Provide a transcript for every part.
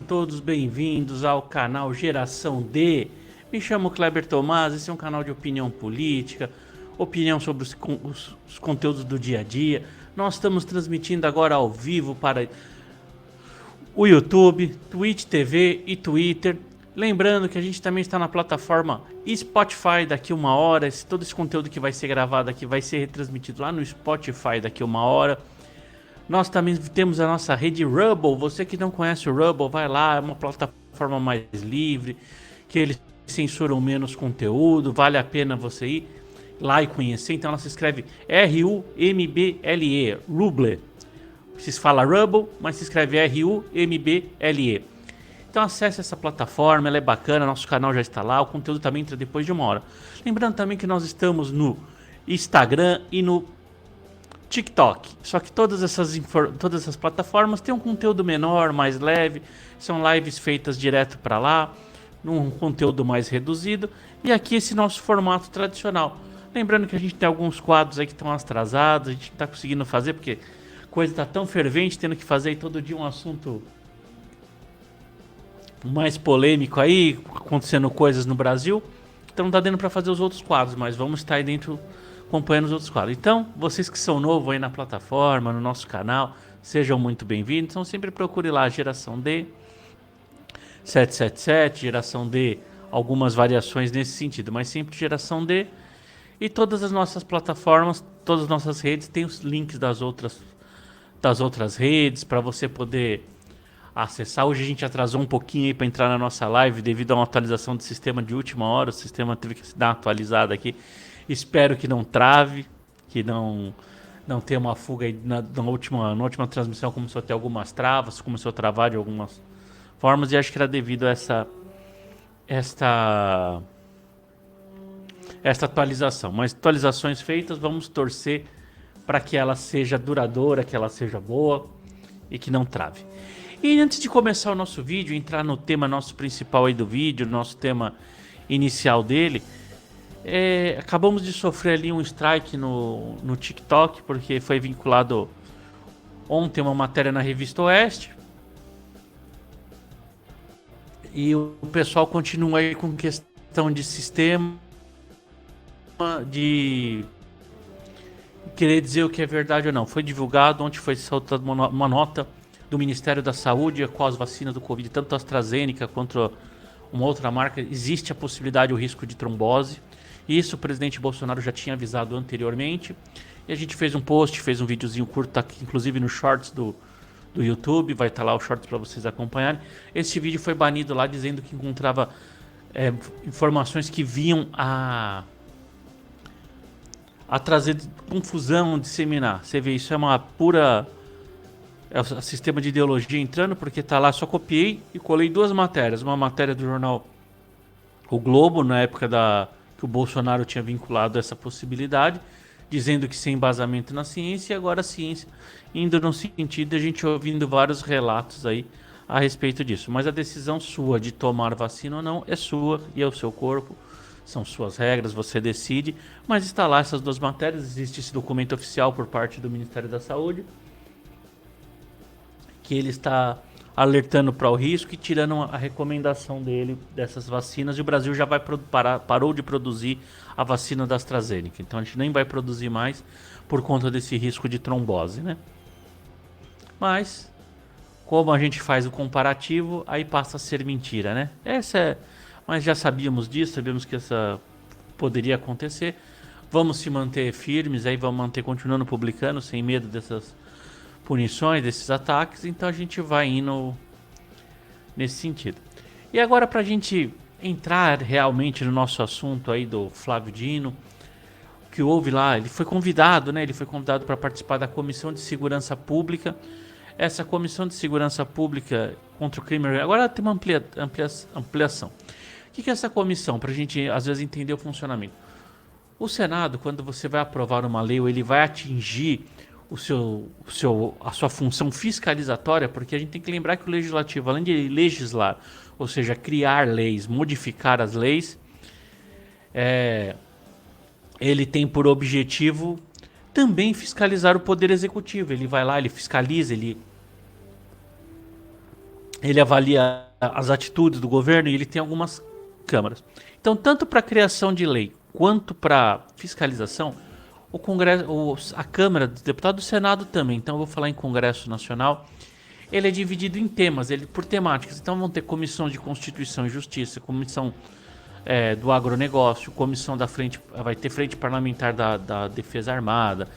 Todos bem-vindos ao canal Geração D. Me chamo Kleber Tomás, esse é um canal de opinião política, opinião sobre os conteúdos do dia a dia. Nós estamos transmitindo agora ao vivo para o YouTube, Twitch TV e Twitter. Lembrando que a gente também está na plataforma Spotify daqui uma hora. Todo esse conteúdo que vai ser gravado aqui vai ser retransmitido lá no Spotify daqui uma hora. Nós também temos a nossa rede Rumble. Você que não conhece o Rumble, vai lá, é uma plataforma mais livre, que eles censuram menos conteúdo, vale a pena você ir lá e conhecer. Então ela se escreve R-U-M-B-L-E, Rumble. Se fala Rumble, mas se escreve R-U-M-B-L-E. Então acesse essa plataforma, ela é bacana, nosso canal já está lá, o conteúdo também entra depois de uma hora. Lembrando também que nós estamos no Instagram e no TikTok, só que todas essas plataformas têm um conteúdo menor, mais leve, são lives feitas direto para lá, num conteúdo mais reduzido, e aqui esse nosso formato tradicional. Lembrando que a gente tem alguns quadros aí que estão atrasados, a gente não está conseguindo fazer porque a coisa está tão fervente, tendo que fazer aí todo dia um assunto mais polêmico aí, acontecendo coisas no Brasil, então não está dando para fazer os outros quadros, mas vamos estar aí dentro acompanhando os outros quadros. Então, vocês que são novos aí na plataforma, no nosso canal, sejam muito bem-vindos. Então sempre procure lá Geração D 777, Geração D, algumas variações nesse sentido, mas sempre Geração D. E todas as nossas plataformas, todas as nossas redes têm os links das outras redes para você poder acessar. Hoje a gente atrasou um pouquinho aí para entrar na nossa live devido a uma atualização do sistema de última hora. O sistema teve que dar uma atualizada aqui. Espero que não trave, que não tenha uma fuga aí na última transmissão. Começou a ter algumas travas, começou a travar de algumas formas e acho que era devido a esta atualização. Mas atualizações feitas, vamos torcer para que ela seja duradoura, que ela seja boa e que não trave. E antes de começar o nosso vídeo, entrar no tema nosso principal aí do vídeo, nosso tema inicial dele, acabamos de sofrer ali um strike no TikTok, porque foi vinculado ontem uma matéria na Revista Oeste. E o pessoal continua aí com questão de sistema, de querer dizer o que é verdade ou não. Foi divulgado, ontem foi soltada uma nota do Ministério da Saúde com as vacinas do Covid, tanto a AstraZeneca quanto uma outra marca, existe a possibilidade, o risco de trombose. Isso o presidente Bolsonaro já tinha avisado anteriormente. E a gente fez um post, fez um videozinho curto, tá aqui, inclusive no shorts do YouTube, vai estar lá o shorts para vocês acompanharem. Esse vídeo foi banido lá dizendo que encontrava informações que vinham a trazer confusão, disseminar. Você vê, isso é uma pura... É o sistema de ideologia entrando, porque tá lá, só copiei e colei duas matérias. Uma matéria do jornal O Globo, na época que o Bolsonaro tinha vinculado essa possibilidade, dizendo que sem embasamento na ciência, e agora a ciência indo no sentido de a gente ouvindo vários relatos aí a respeito disso. Mas a decisão sua de tomar vacina ou não é sua e é o seu corpo, são suas regras, você decide. Mas está lá essas duas matérias, existe esse documento oficial por parte do Ministério da Saúde, que ele está alertando para o risco e tirando a recomendação dele dessas vacinas. E o Brasil já parou de produzir a vacina da AstraZeneca. Então a gente nem vai produzir mais por conta desse risco de trombose, né? Mas, como a gente faz o comparativo, aí passa a ser mentira, né? Mas já sabíamos disso, sabíamos que essa poderia acontecer. Vamos se manter firmes, aí vamos manter continuando publicando, sem medo dessas punições, desses ataques. Então a gente vai indo nesse sentido. E agora, para a gente entrar realmente no nosso assunto aí do Flávio Dino, que houve lá, ele foi convidado, né? Ele foi convidado para participar da Comissão de Segurança Pública. Essa Comissão de Segurança Pública contra o crime... Agora tem uma ampliação. O que é essa comissão? Para a gente, às vezes, entender o funcionamento. O Senado, quando você vai aprovar uma lei, ou ele vai atingir a sua função fiscalizatória, porque a gente tem que lembrar que o legislativo, além de legislar, ou seja, criar leis, modificar as leis, ele tem por objetivo também fiscalizar o poder executivo. Ele vai lá, ele fiscaliza, ele ele avalia as atitudes do governo e ele tem algumas câmaras. Então, tanto para criação de lei quanto para fiscalização, o Congresso, a Câmara dos Deputados, o Senado também. Então, eu vou falar em Congresso Nacional. Ele é dividido em temas, ele por temáticas. Então, vão ter comissão de Constituição e Justiça, comissão do agronegócio, comissão da frente, vai ter frente parlamentar da Defesa Armada.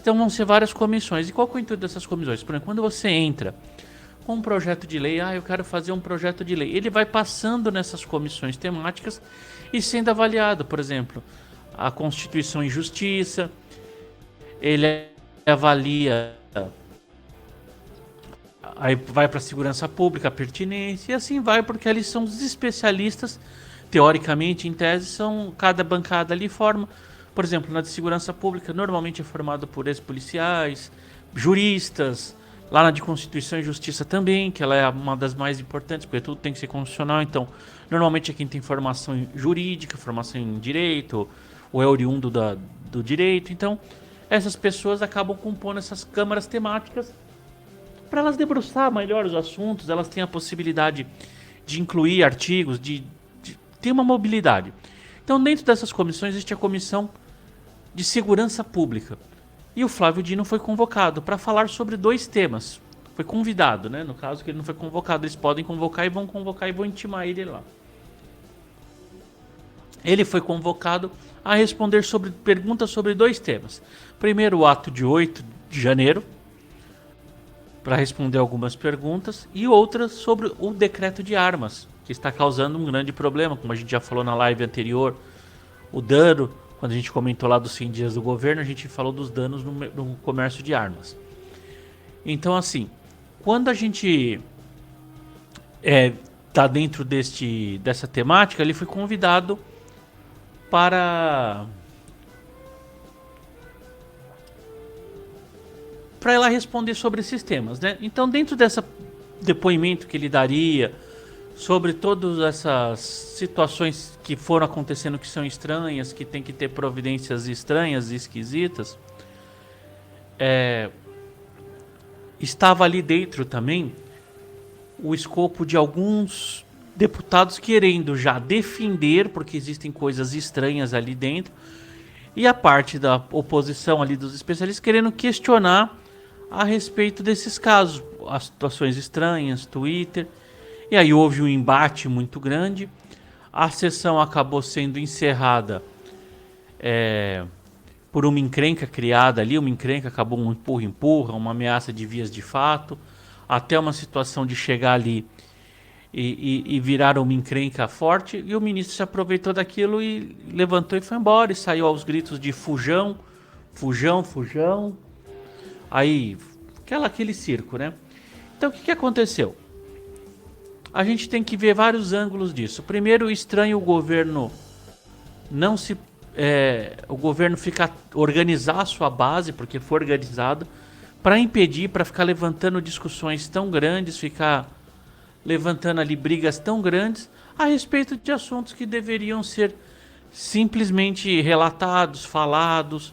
Então, vão ser várias comissões. E qual é o intuito dessas comissões? Por exemplo, quando você entra com um projeto de lei, eu quero fazer um projeto de lei. Ele vai passando nessas comissões temáticas e sendo avaliado. Por exemplo, a Constituição e Justiça, ele avalia, aí vai para a segurança pública, a pertinência, e assim vai, porque ali são os especialistas, teoricamente, em tese, são cada bancada ali forma. Por exemplo, na de segurança pública, normalmente é formado por ex-policiais, juristas. Lá na de Constituição e Justiça também, que ela é uma das mais importantes, porque tudo tem que ser constitucional. Então, normalmente é quem tem formação jurídica, formação em direito, ou é oriundo do direito. Então, essas pessoas acabam compondo essas câmaras temáticas para elas debruçar melhor os assuntos, elas têm a possibilidade de incluir artigos, de ter uma mobilidade. Então, dentro dessas comissões, existe a Comissão de Segurança Pública. E o Flávio Dino foi convocado para falar sobre 2 temas. Foi convidado, né? No caso que ele não foi convocado, eles podem convocar e vão intimar ele lá. Ele foi convocado a responder sobre perguntas sobre 2 temas. Primeiro, o ato de 8 de janeiro, para responder algumas perguntas, e outras sobre o decreto de armas, que está causando um grande problema, como a gente já falou na live anterior, o dano. Quando a gente comentou lá dos 100 dias do governo, a gente falou dos danos no comércio de armas. Então, assim, quando a gente tá dentro dessa temática, ele foi convidado para ir lá responder sobre esses temas, né? Então, dentro desse depoimento que ele daria sobre todas essas situações que foram acontecendo que são estranhas, que tem que ter providências estranhas e esquisitas, estava ali dentro também o escopo de alguns deputados querendo já defender, porque existem coisas estranhas ali dentro, e a parte da oposição ali dos especialistas querendo questionar a respeito desses casos, as situações estranhas, Twitter. E aí houve um embate muito grande. A sessão acabou sendo encerrada por uma encrenca criada ali. Uma encrenca acabou um empurra-empurra, uma ameaça de vias de fato, até uma situação de chegar ali e virar uma encrenca forte. E o ministro se aproveitou daquilo e levantou e foi embora. E saiu aos gritos de fujão, fujão, fujão. Aí, aquele circo, né? Então o que aconteceu? A gente tem que ver vários ângulos disso. Primeiro, estranho o governo o governo organizar a sua base, porque foi organizado, para impedir, para ficar levantando discussões tão grandes, ficar levantando ali brigas tão grandes a respeito de assuntos que deveriam ser simplesmente relatados, falados,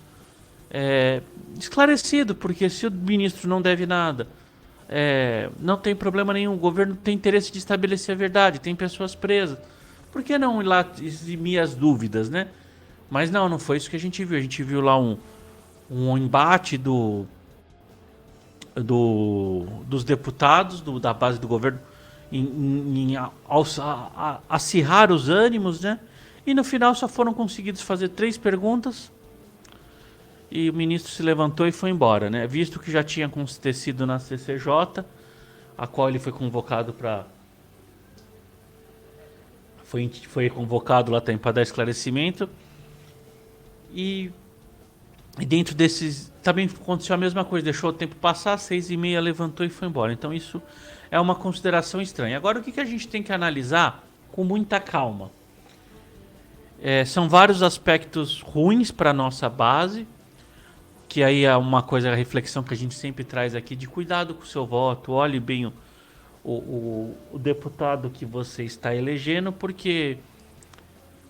esclarecido, porque se o ministro não deve nada, não tem problema nenhum, o governo tem interesse de estabelecer a verdade, tem pessoas presas, por que não ir lá eximir as dúvidas, né? Mas não foi isso que a gente viu lá um embate dos deputados da base do governo em acirrar os ânimos, né? E no final só foram conseguidos fazer 3 perguntas e o ministro se levantou e foi embora, né? Visto que já tinha acontecido na CCJ, a qual ele foi convocado foi convocado lá também para dar esclarecimento. E dentro desses também aconteceu a mesma coisa, deixou o tempo passar, 6h30 levantou e foi embora. Então isso é uma consideração estranha. Agora o que a gente tem que analisar com muita calma? São vários aspectos ruins para a nossa base, que aí é uma coisa, a reflexão que a gente sempre traz aqui, de cuidado com o seu voto, olhe bem o deputado que você está elegendo, porque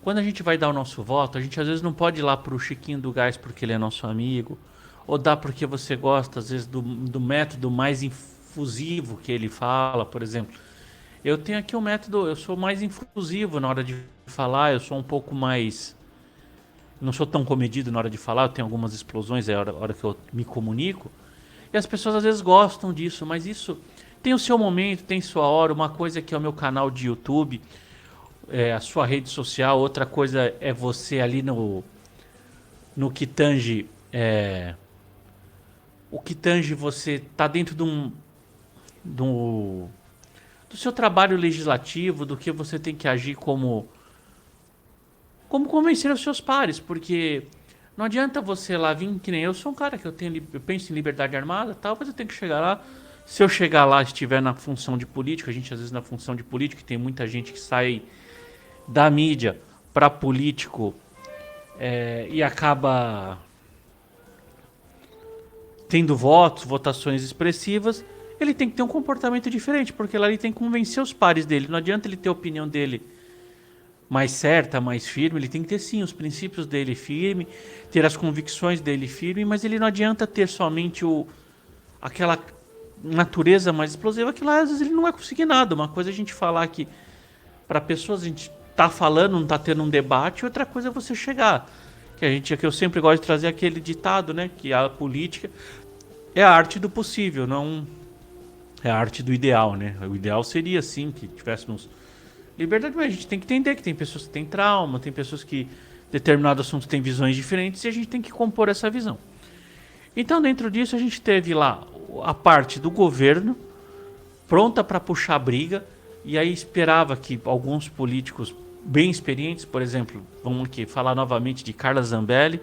quando a gente vai dar o nosso voto, a gente às vezes não pode ir lá pro Chiquinho do Gás porque ele é nosso amigo, ou dá porque você gosta às vezes do método mais infusivo que ele fala, por exemplo. Eu tenho aqui um método, eu sou mais inclusivo na hora de falar, eu sou um pouco mais. Não sou tão comedido na hora de falar, eu tenho algumas explosões, é a hora que eu me comunico. E as pessoas às vezes gostam disso, mas isso tem o seu momento, tem sua hora. Uma coisa que é o meu canal de YouTube, é a sua rede social, outra coisa é você ali no que tange. O que tange você tá dentro do, do seu trabalho legislativo, do que você tem que agir como convencer os seus pares, porque não adianta você lá vir que nem eu sou um cara que eu penso em liberdade armada, tal, mas eu tenho que chegar lá. Se eu chegar lá e estiver na função de político, a gente às vezes na função de político tem muita gente que sai da mídia para político e acaba tendo votos, votações expressivas, ele tem que ter um comportamento diferente, porque lá ele tem que convencer os pares dele. Não adianta ele ter a opinião dele mais certa, mais firme, ele tem que ter sim os princípios dele firme, ter as convicções dele firme, mas ele não adianta ter somente aquela natureza mais explosiva, que lá às vezes ele não vai conseguir nada. Uma coisa é a gente falar que para pessoas a gente tá falando, não tá tendo um debate, outra coisa é você chegar. Que eu sempre gosto de trazer aquele ditado, né, que a política é a arte do possível, não é a arte do ideal, né? O ideal seria sim que tivéssemos liberdade, mas a gente tem que entender que tem pessoas que têm trauma, tem pessoas que determinado assunto têm visões diferentes e a gente tem que compor essa visão. Então, dentro disso, a gente teve lá a parte do governo pronta para puxar a briga, e aí esperava que alguns políticos bem experientes, por exemplo, vamos aqui falar novamente de Carla Zambelli.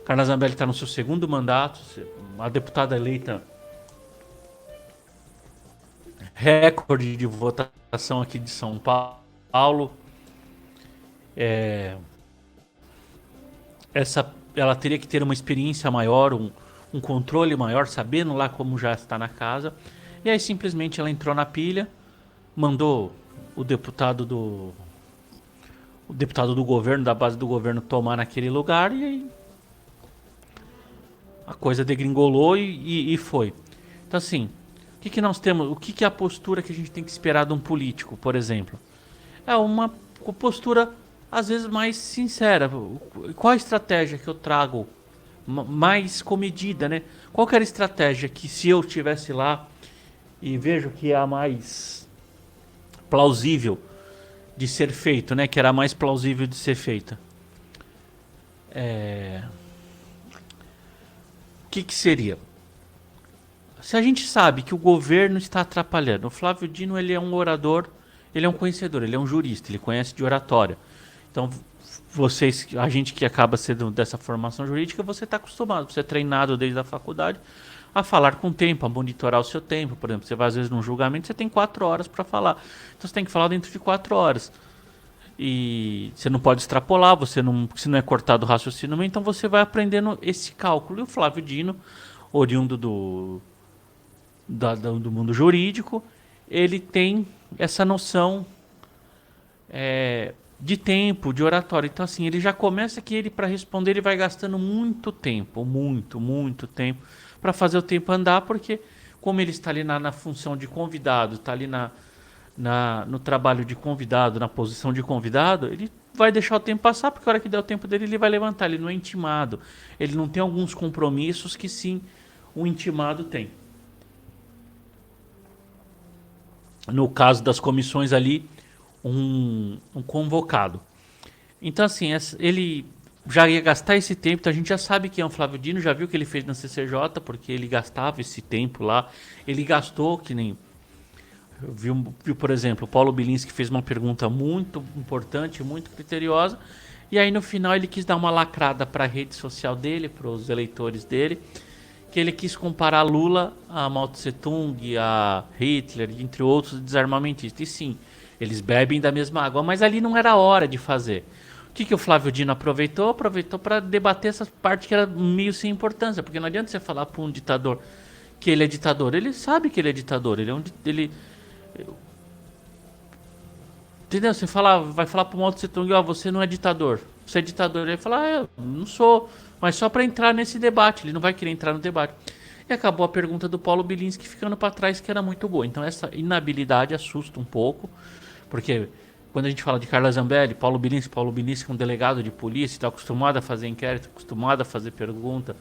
Carla Zambelli está no seu segundo mandato, a deputada eleita recorde de votação aqui de São Paulo. Ela teria que ter uma experiência maior, um controle maior, sabendo lá como já está na casa. E aí simplesmente ela entrou na pilha, mandou o deputado do governo, da base do governo, tomar naquele lugar, e aí a coisa degringolou e foi. Então assim, o que nós temos? O que é a postura que a gente tem que esperar de um político, por exemplo? É uma postura às vezes mais sincera. Qual a estratégia que eu trago mais comedida, né? Qual que era a estratégia que, se eu estivesse lá e vejo que é a mais plausível de ser feito, né? Que era a mais plausível de ser feita. O que seria? Se a gente sabe que o governo está atrapalhando, o Flávio Dino, ele é um orador, ele é um conhecedor, ele é um jurista, ele conhece de oratória. Então, a gente que acaba sendo dessa formação jurídica, você está acostumado, você é treinado desde a faculdade a falar com o tempo, a monitorar o seu tempo. Por exemplo, você vai às vezes num julgamento, você tem 4 horas para falar. Então você tem que falar dentro de 4 horas. E você não pode extrapolar, se não é cortado o raciocínio, então você vai aprendendo esse cálculo. E o Flávio Dino, oriundo do mundo jurídico, ele tem essa noção de tempo, de oratório. Então assim, ele já começa que ele, para responder, ele vai gastando muito tempo, muito tempo, para fazer o tempo andar, porque como ele está ali na função de convidado, está ali no trabalho de convidado, na posição de convidado, ele vai deixar o tempo passar, porque a hora que der o tempo dele, ele vai levantar. Ele não é intimado, ele não tem alguns compromissos que sim o intimado tem. No caso das comissões ali, um convocado. Então assim, ele já ia gastar esse tempo, então a gente já sabe que é um Flávio Dino, já viu o que ele fez na CCJ, porque ele gastava esse tempo lá, ele gastou que nem... Viu, por exemplo, o Paulo Bilinski fez uma pergunta muito importante, muito criteriosa, e aí no final ele quis dar uma lacrada para a rede social dele, para os eleitores dele, que ele quis comparar Lula a Mao Tse Tung, a Hitler, entre outros desarmamentistas. E sim, eles bebem da mesma água, mas ali não era hora de fazer. O que o Flávio Dino aproveitou? Aproveitou para debater essa parte que era meio sem importância, porque não adianta você falar para um ditador que ele é ditador. Ele sabe que ele é ditador, entendeu? Você vai falar pro Mao Tse Tung, você não é ditador, você é ditador. Ele vai falar, eu não sou, mas só para entrar nesse debate, ele não vai querer entrar no debate. E acabou a pergunta do Paulo Bilinski ficando para trás, que era muito boa. Então essa inabilidade assusta um pouco, porque quando a gente fala de Carla Zambelli, Paulo Bilinski é um delegado de polícia, está acostumado a fazer inquérito, acostumado a fazer pergunta,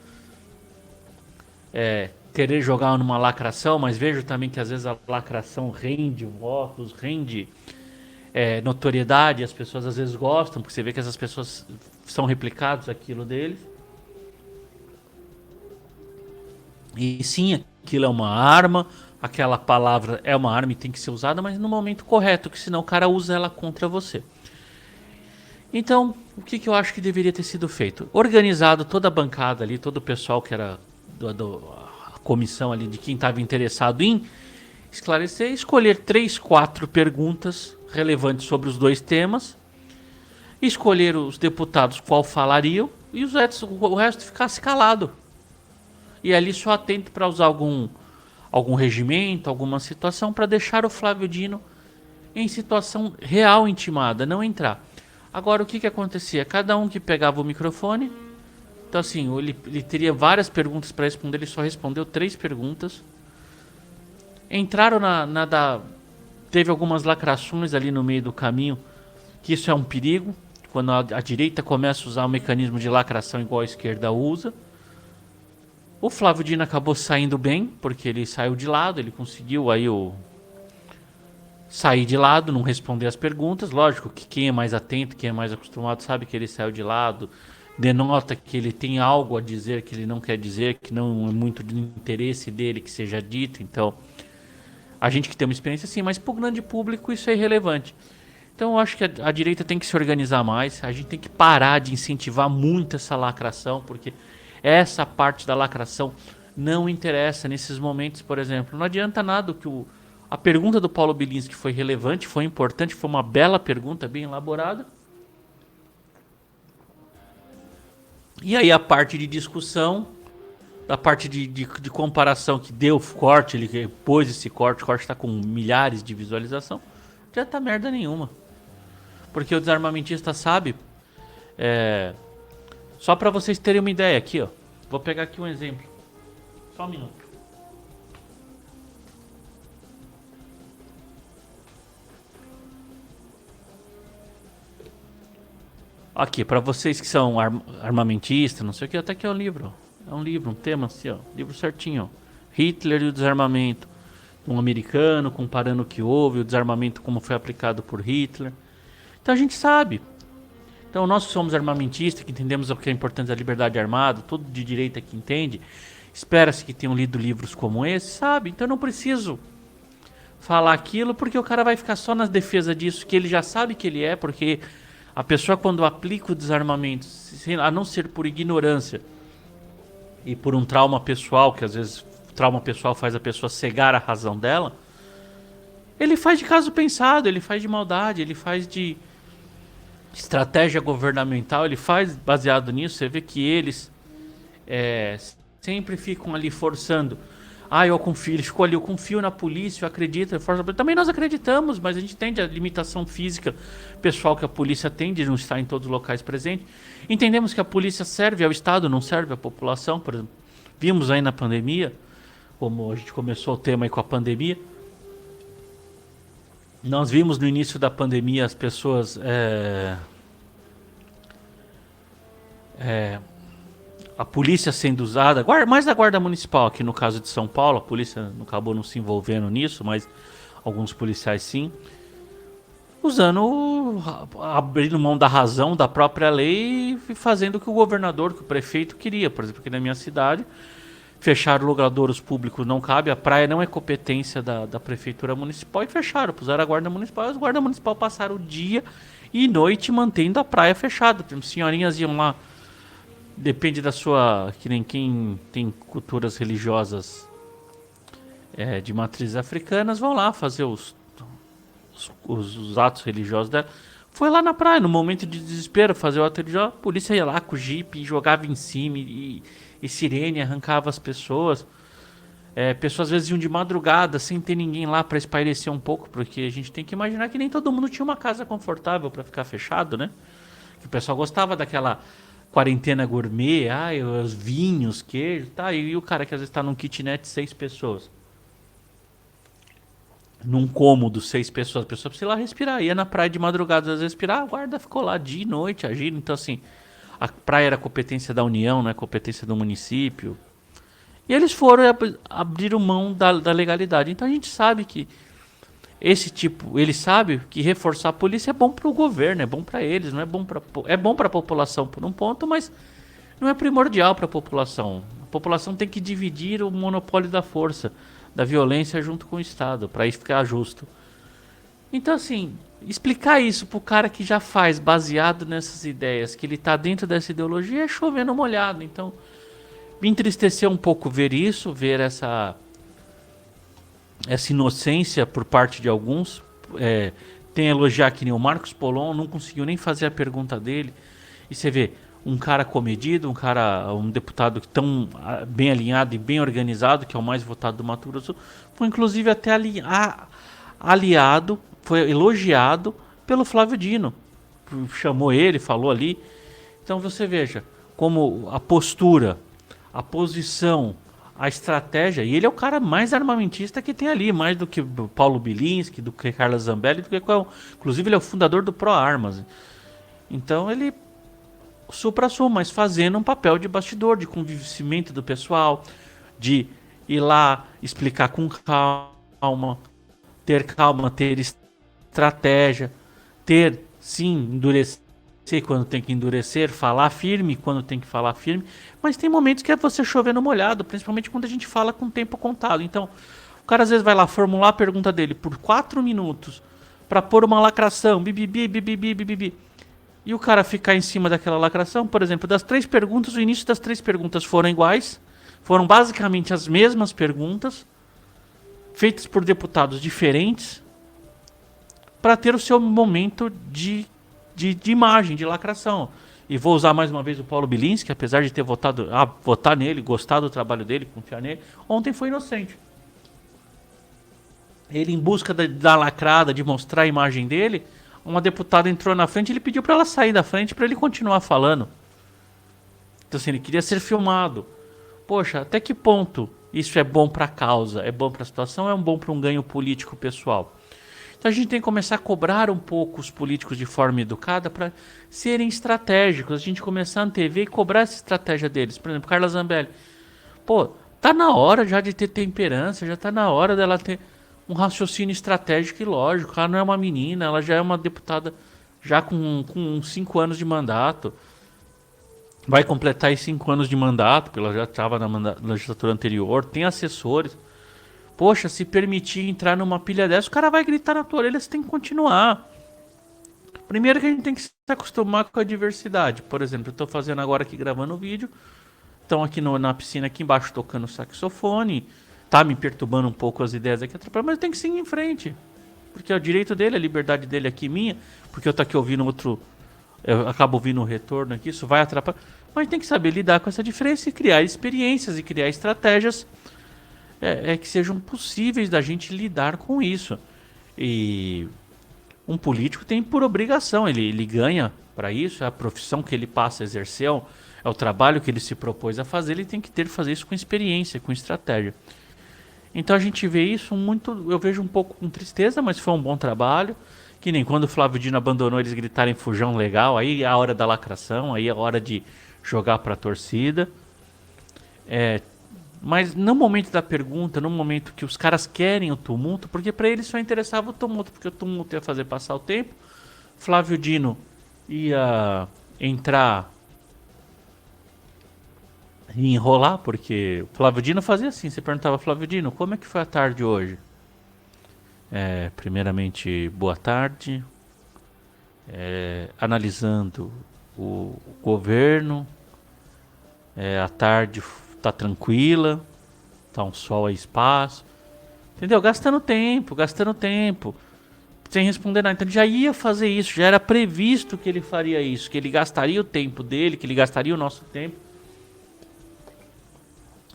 querer jogar numa lacração, mas vejo também que às vezes a lacração rende votos, rende notoriedade, as pessoas às vezes gostam, porque você vê que essas pessoas são replicados aquilo deles. E sim, aquilo é uma arma, aquela palavra é uma arma e tem que ser usada, mas no momento correto, que senão o cara usa ela contra você. Então, o que eu acho que deveria ter sido feito? Organizado toda a bancada ali, todo o pessoal que era a comissão ali de quem estava interessado em esclarecer, escolher 3, 4 perguntas relevantes sobre os dois temas, escolher os deputados qual falariam e o resto ficasse calado. E ali só atento para usar algum regimento, alguma situação para deixar o Flávio Dino em situação real intimada, não entrar. Agora o que acontecia? Cada um que pegava o microfone, então assim, ele teria várias perguntas para responder, ele só respondeu 3 perguntas. Entraram teve algumas lacrações ali no meio do caminho, que isso é um perigo, quando a direita começa a usar o mecanismo de lacração igual a esquerda usa. O Flávio Dino acabou saindo bem, porque ele saiu de lado, ele conseguiu aí sair de lado, não responder as perguntas. Lógico que quem é mais atento, quem é mais acostumado, sabe que ele saiu de lado, denota que ele tem algo a dizer que ele não quer dizer, que não é muito de interesse dele que seja dito. Então, a gente que tem uma experiência assim, mas para o grande público isso é irrelevante. Então eu acho que a direita tem que se organizar mais, a gente tem que parar de incentivar muito essa lacração, porque essa parte da lacração não interessa nesses momentos, por exemplo. Não adianta nada que a pergunta do Paulo Bilinski foi relevante, foi importante, foi uma bela pergunta, bem elaborada. E aí a parte de discussão, da parte de comparação que deu corte, ele pôs esse corte, o corte está com milhares de visualização, já tá merda nenhuma. Porque o desarmamentista sabe... Só para vocês terem uma ideia aqui, ó. Vou pegar aqui um exemplo. Só um minuto. Aqui, para vocês que são armamentistas, não sei o que, até que é um livro. É um livro, um tema assim, ó. Livro certinho, ó. Hitler e o desarmamento. Um americano comparando o que houve, o desarmamento como foi aplicado por Hitler. Então a gente sabe. Então nós que somos armamentistas, que entendemos o que é importante da liberdade armada, todo de direita que entende, espera-se que tenham lido livros como esse, sabe? Então eu não preciso falar aquilo, porque o cara vai ficar só nas defesas disso, que ele já sabe que ele é, porque a pessoa quando aplica o desarmamento, a não ser por ignorância e por um trauma pessoal, que às vezes o trauma pessoal faz a pessoa cegar a razão dela, ele faz de caso pensado, ele faz de maldade, ele faz de estratégia governamental, ele faz baseado nisso. Você vê que eles sempre ficam ali forçando. Eu confio, ele ficou ali, eu confio na polícia, eu acredito, também nós acreditamos, mas a gente entende a limitação física pessoal que a polícia tem de não estar em todos os locais presentes. Entendemos que a polícia serve ao Estado, não serve à população, por exemplo. Vimos aí na pandemia, como a gente começou o tema aí com a pandemia, nós vimos no início da pandemia as pessoas a polícia sendo usada, mais a guarda municipal aqui no caso de São Paulo, a polícia acabou não se envolvendo nisso, mas alguns policiais sim, abrindo mão da razão da própria lei e fazendo o que o governador, que o prefeito queria. Por exemplo, aqui na minha cidade, fecharam logradouros públicos, não cabe, a praia não é competência da prefeitura municipal, e fecharam, puseram a guarda municipal, e os guarda municipal passaram o dia e noite mantendo a praia fechada. Senhorinhas iam lá, depende da sua, que nem quem tem culturas religiosas de matrizes africanas, vão lá fazer os atos religiosos dela. Foi lá na praia, no momento de desespero, fazer o ato religioso, a polícia ia lá com o jipe e jogava em cima e sirene, arrancava as pessoas. Pessoas às vezes iam de madrugada sem ter ninguém lá para espairecer um pouco, porque a gente tem que imaginar que nem todo mundo tinha uma casa confortável para ficar fechado, né? Que o pessoal gostava quarentena gourmet, os vinhos, queijo, tá? E o cara que às vezes tá num kitnet 6 pessoas. Num cômodo, 6 pessoas, a pessoa precisa ir lá respirar. Ia na praia de madrugada, às vezes respirar, a guarda ficou lá dia e noite agindo. Então, assim, a praia era competência da União, né? Competência do município. E eles foram e abriram mão da legalidade. Então a gente sabe que esse tipo, ele sabe que reforçar a polícia é bom para o governo, é bom para eles, não é bom para a população por um ponto, mas não é primordial para a população. A população tem que dividir o monopólio da força, da violência junto com o Estado, para isso ficar justo. Então assim, explicar isso pro cara que já faz baseado nessas ideias, que ele tá dentro dessa ideologia, é chover no molhado. Então, me entristeceu um pouco ver isso, ver essa inocência por parte de alguns. Tem a elogiar que nem o Marcos Polon, não conseguiu nem fazer a pergunta dele. E você vê um cara comedido, um deputado tão bem alinhado e bem organizado, que é o mais votado do Mato Grosso do Sul, foi inclusive até aliado, foi elogiado pelo Flávio Dino. Chamou ele, falou ali. Então você veja como a postura, a posição, a estratégia, e ele é o cara mais armamentista que tem ali, mais do que Paulo Bilinski, do que Carla Zambelli, do que inclusive ele é o fundador do ProArmas. Então ele supra-sumo, mas fazendo um papel de bastidor, de convencimento do pessoal, de ir lá, explicar com calma, ter estratégia, endurecer quando tem que endurecer, falar firme quando tem que falar firme, mas tem momentos que é você chover no molhado, principalmente quando a gente fala com tempo contado. Então, o cara às vezes vai lá formular a pergunta dele por 4 minutos para pôr uma lacração, bibibi, e o cara ficar em cima daquela lacração. Por exemplo, das 3 perguntas, o início das 3 perguntas foram iguais, foram basicamente as mesmas perguntas, feitas por deputados diferentes, para ter o seu momento de imagem, de lacração. E vou usar mais uma vez o Paulo Bilinski, apesar de ter votar nele, gostar do trabalho dele, confiar nele, ontem foi inocente. Ele, em busca da lacrada, de mostrar a imagem dele, uma deputada entrou na frente e ele pediu para ela sair da frente para ele continuar falando. Então assim, ele queria ser filmado. Poxa, até que ponto isso é bom para a causa, é bom para a situação, é bom para um ganho político pessoal? Então a gente tem que começar a cobrar um pouco os políticos de forma educada para serem estratégicos. A gente começar a antever e cobrar essa estratégia deles. Por exemplo, Carla Zambelli. Pô, tá na hora já de ter temperança, já tá na hora dela ter um raciocínio estratégico e lógico. Ela não é uma menina, ela já é uma deputada já com 5 anos de mandato. Vai completar aí 5 anos de mandato, porque ela já estava na legislatura anterior, tem assessores. Poxa, se permitir entrar numa pilha dessa, o cara vai gritar na tua orelha, você tem que continuar. Primeiro que a gente tem que se acostumar com a diversidade. Por exemplo, eu estou fazendo agora aqui, gravando o vídeo. Estão aqui na piscina aqui embaixo tocando saxofone. Tá me perturbando um pouco as ideias aqui, mas tem que seguir em frente. Porque é o direito dele, a liberdade dele aqui minha. Porque eu tô aqui ouvindo eu acabo ouvindo um retorno aqui, isso vai atrapalhar. Mas tem que saber lidar com essa diferença e criar experiências e criar estratégias que sejam possíveis da gente lidar com isso. E um político tem por obrigação, ele ganha para isso, é a profissão que ele passa a exercer, é o trabalho que ele se propôs a fazer, ele tem que fazer isso com experiência, com estratégia. Então a gente vê isso eu vejo um pouco com tristeza, mas foi um bom trabalho. Que nem quando o Flávio Dino abandonou, eles gritarem fujão legal, aí é a hora da lacração, aí é a hora de jogar para a torcida. Mas no momento da pergunta, no momento que os caras querem o tumulto, porque para eles só interessava o tumulto, porque o tumulto ia fazer passar o tempo, Flávio Dino ia entrar e enrolar, porque o Flávio Dino fazia assim, você perguntava, Flávio Dino, como é que foi a tarde hoje? Primeiramente, boa tarde, analisando o governo, a tarde tá tranquila, tá um sol a espaço, entendeu? Gastando tempo, sem responder nada. Então ele já ia fazer isso, já era previsto que ele faria isso, que ele gastaria o tempo dele, que ele gastaria o nosso tempo,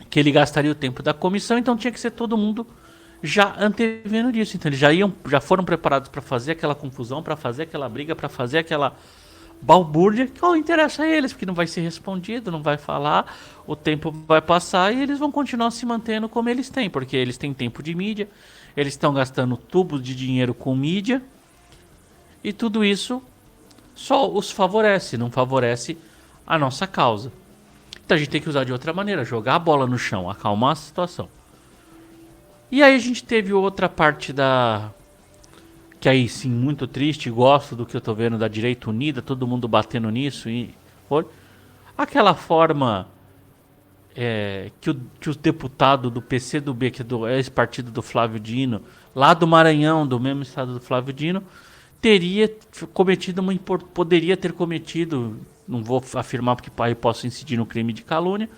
que ele gastaria o tempo da comissão, então tinha que ser todo mundo já antevendo disso. Então eles já foram preparados para fazer aquela confusão, para fazer aquela briga, para fazer aquela balbúrdia que não interessa a eles, porque não vai ser respondido, não vai falar, o tempo vai passar e eles vão continuar se mantendo como eles têm, porque eles têm tempo de mídia, eles estão gastando tubos de dinheiro com mídia e tudo isso só os favorece, não favorece a nossa causa. Então a gente tem que usar de outra maneira, jogar a bola no chão, acalmar a situação. E aí a gente teve outra parte da... que aí sim, muito triste, gosto do que eu tô vendo da direita unida, todo mundo batendo nisso. E foi aquela forma que o deputado do PCdoB, que é do ex-partido do Flávio Dino, lá do Maranhão, do mesmo estado do Flávio Dino, teria cometido poderia ter cometido, não vou afirmar porque pai posso incidir no crime de calúnia,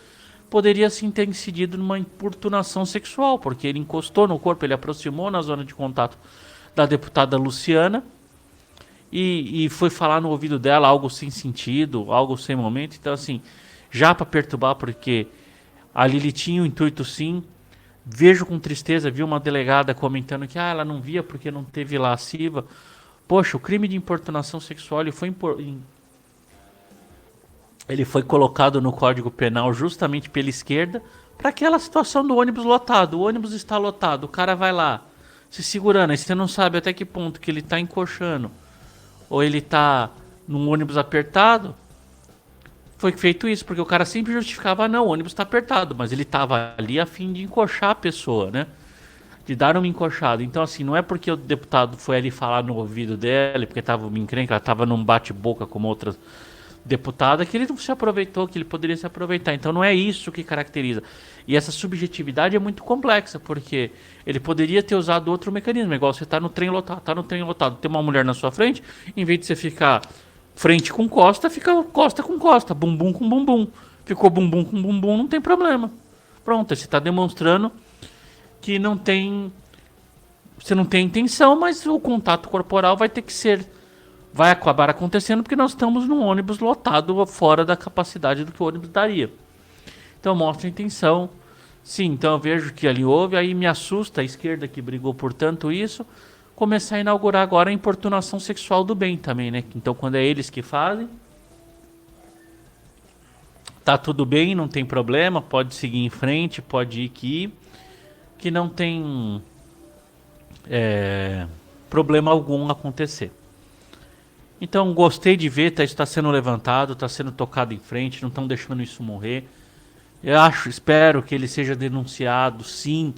poderia sim ter incidido numa importunação sexual, porque ele encostou no corpo, ele aproximou na zona de contato da deputada Luciana e foi falar no ouvido dela algo sem sentido, algo sem momento. Então assim, já para perturbar, porque ali ele tinha o intuito sim. Vejo com tristeza, vi uma delegada comentando que ela não via porque não teve lasciva. Poxa, o crime de importunação sexual ele foi colocado no Código Penal justamente pela esquerda para aquela situação do ônibus lotado. O ônibus está lotado, o cara vai lá se segurando, aí você não sabe até que ponto que ele está encoxando ou ele está num ônibus apertado. Foi feito isso, porque o cara sempre justificava, não, o ônibus está apertado, mas ele estava ali a fim de encoxar a pessoa, né? De dar uma encoxada. Então, assim, não é porque o deputado foi ali falar no ouvido dela, porque estava uma encrenca, ela estava num bate-boca com outras deputada, que ele não se aproveitou, que ele poderia se aproveitar. Então não é isso que caracteriza. E essa subjetividade é muito complexa, porque ele poderia ter usado outro mecanismo, igual você tá no trem lotado, tem uma mulher na sua frente, em vez de você ficar frente com costa, fica costa com costa, bumbum com bumbum. Ficou bumbum com bumbum, não tem problema. Pronto, você está demonstrando que não tem... Você não tem intenção, mas o contato corporal vai ter que ser... Vai acabar acontecendo porque nós estamos num ônibus lotado fora da capacidade do que o ônibus daria. Então mostra a intenção. Sim, então eu vejo que ali houve, aí me assusta a esquerda que brigou por tanto isso, começar a inaugurar agora a importunação sexual do bem também, né? Então quando é eles que fazem, tá tudo bem, não tem problema, pode seguir em frente, pode ir que não tem problema algum acontecer. Então gostei de ver, está sendo levantado, está sendo tocado em frente, não estão deixando isso morrer. Eu espero que ele seja denunciado, sim,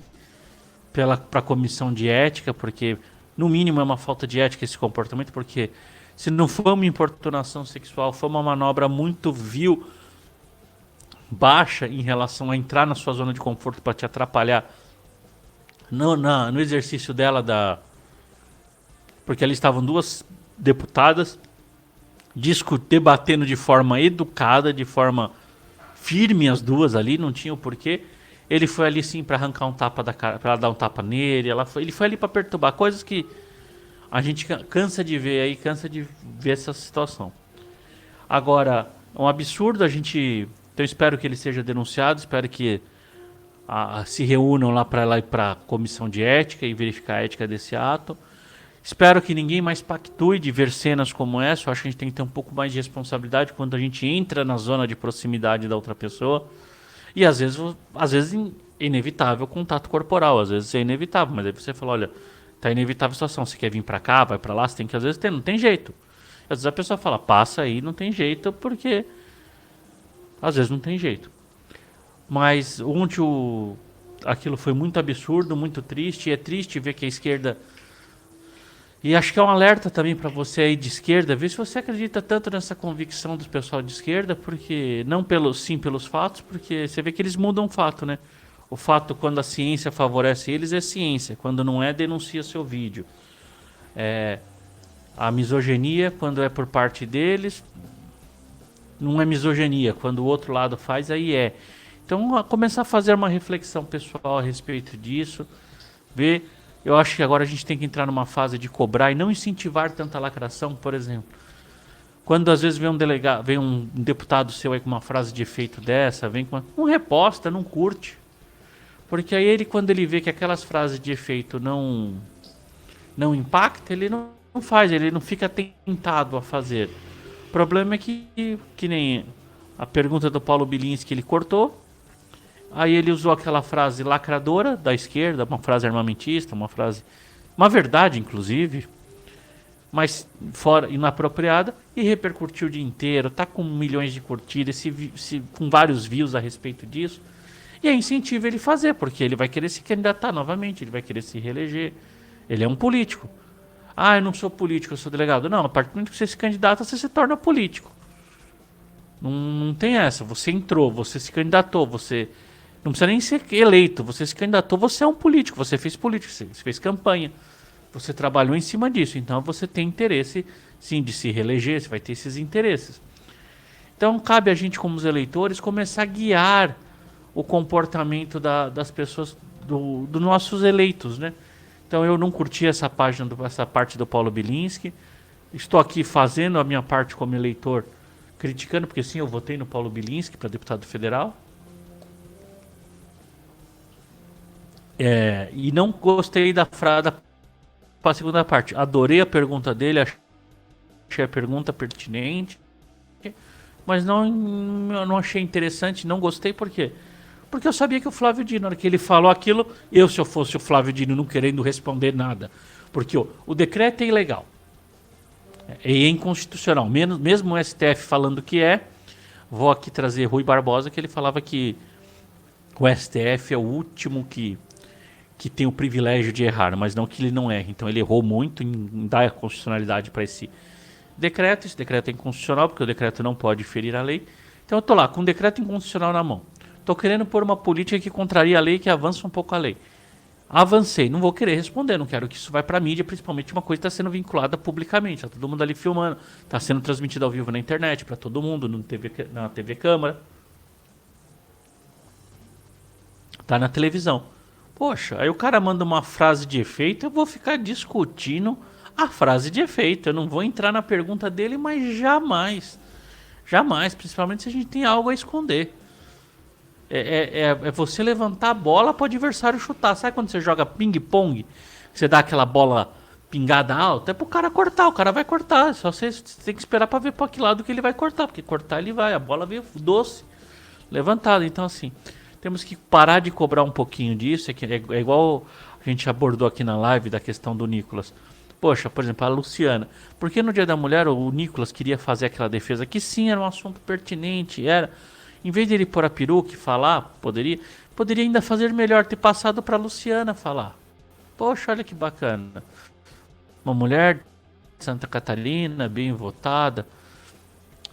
para a comissão de ética, porque no mínimo é uma falta de ética esse comportamento, porque se não for uma importunação sexual, foi uma manobra muito vil, baixa em relação a entrar na sua zona de conforto para te atrapalhar no exercício dela porque ali estavam duas deputadas debatendo de forma educada, de forma firme as duas ali, não tinha o porquê. Ele foi ali sim para arrancar um tapa da cara, para dar um tapa nele, ele foi ali para perturbar, coisas que a gente cansa de ver aí, cansa de ver essa situação. Agora, é um absurdo então eu espero que ele seja denunciado, espero que se reúnam lá para a comissão de ética e verificar a ética desse ato. Espero que ninguém mais pactue de ver cenas como essa. Eu acho que a gente tem que ter um pouco mais de responsabilidade quando a gente entra na zona de proximidade da outra pessoa. E às vezes é inevitável o contato corporal, às vezes é inevitável, mas aí você fala, olha, tá inevitável a situação, você quer vir pra cá, vai pra lá, você tem que às vezes não tem jeito. Às vezes a pessoa fala, passa aí, não tem jeito, porque às vezes não tem jeito. Mas ontem aquilo foi muito absurdo, muito triste, e é triste ver que a esquerda... E acho que é um alerta também para você aí de esquerda, ver se você acredita tanto nessa convicção do pessoal de esquerda, porque não pelos fatos, porque você vê que eles mudam o fato, né? O fato quando a ciência favorece eles é ciência, quando não é, denuncia seu vídeo. A misoginia, quando é por parte deles, não é misoginia, quando o outro lado faz, aí é. Então, começar a fazer uma reflexão pessoal a respeito disso, ver... Eu acho que agora a gente tem que entrar numa fase de cobrar e não incentivar tanta lacração, por exemplo. Quando às vezes vem um deputado seu aí com uma frase de efeito dessa, não reposta, não curte. Porque aí quando ele vê que aquelas frases de efeito não impactam, ele não faz, ele não fica tentado a fazer. problema é que nem a pergunta do Paulo Bilinski, ele cortou. Aí ele usou aquela frase lacradora da esquerda, uma frase armamentista, uma verdade inclusive, mas fora inapropriada, e repercutiu o dia inteiro, tá com milhões de curtidas, com vários views a respeito disso. E aí incentiva ele fazer, porque ele vai querer se candidatar novamente, ele vai querer se reeleger. Ele é um político. Ah, eu não sou político, eu sou delegado. Não, a partir do momento que você se candidata, você se torna político. Não tem essa. Você entrou, você se candidatou, você não precisa nem ser eleito. Você se candidatou, você é um político. Você fez política, você fez campanha. Você trabalhou em cima disso. Então você tem interesse, sim, de se reeleger. Você vai ter esses interesses. Então cabe a gente, como os eleitores, começar a guiar o comportamento das pessoas, dos nossos eleitos, né? Então eu não curti essa parte do Paulo Bilinski. Estou aqui fazendo a minha parte como eleitor, criticando, porque sim, eu votei no Paulo Bilinski para deputado federal. E não gostei da frase para a segunda parte. Adorei a pergunta dele, achei a pergunta pertinente, mas não achei interessante, não gostei, por quê? Porque eu sabia que o Flávio Dino, na hora que ele falou aquilo, se eu fosse o Flávio Dino, não querendo responder nada, porque o decreto é ilegal, é inconstitucional, mesmo o STF falando que vou aqui trazer Rui Barbosa, que ele falava que o STF é o último que tem o privilégio de errar, mas não que ele não erre. Então ele errou muito em dar a constitucionalidade para esse decreto. Esse decreto é inconstitucional, porque o decreto não pode ferir a lei. Então eu tô lá com um decreto inconstitucional na mão. Tô querendo pôr uma política que contraria a lei, que avança um pouco a lei. Avancei, não vou querer responder, não quero que isso vá para a mídia, principalmente uma coisa que está sendo vinculada publicamente. Tá todo mundo ali filmando, está sendo transmitido ao vivo na internet para todo mundo, na TV Câmara. Tá na televisão. Poxa, aí o cara manda uma frase de efeito, eu vou ficar discutindo a frase de efeito. Eu não vou entrar na pergunta dele, mas jamais. Jamais, principalmente se a gente tem algo a esconder. É você levantar a bola para o adversário chutar. Sabe quando você joga ping-pong? Você dá aquela bola pingada alta? É pro cara cortar, o cara vai cortar. Só você tem que esperar para ver para que lado que ele vai cortar. Porque cortar ele vai, a bola veio doce, levantada. Então assim, temos que parar de cobrar um pouquinho disso. É igual a gente abordou aqui na live da questão do Nicolas. Poxa, por exemplo, a Luciana. Por que no Dia da Mulher o Nicolas queria fazer aquela defesa? Que sim, era um assunto pertinente, era... Em vez de ele pôr a peruca e falar, poderia ainda fazer melhor, ter passado para a Luciana falar. Poxa, olha que bacana. Uma mulher de Santa Catarina, bem votada,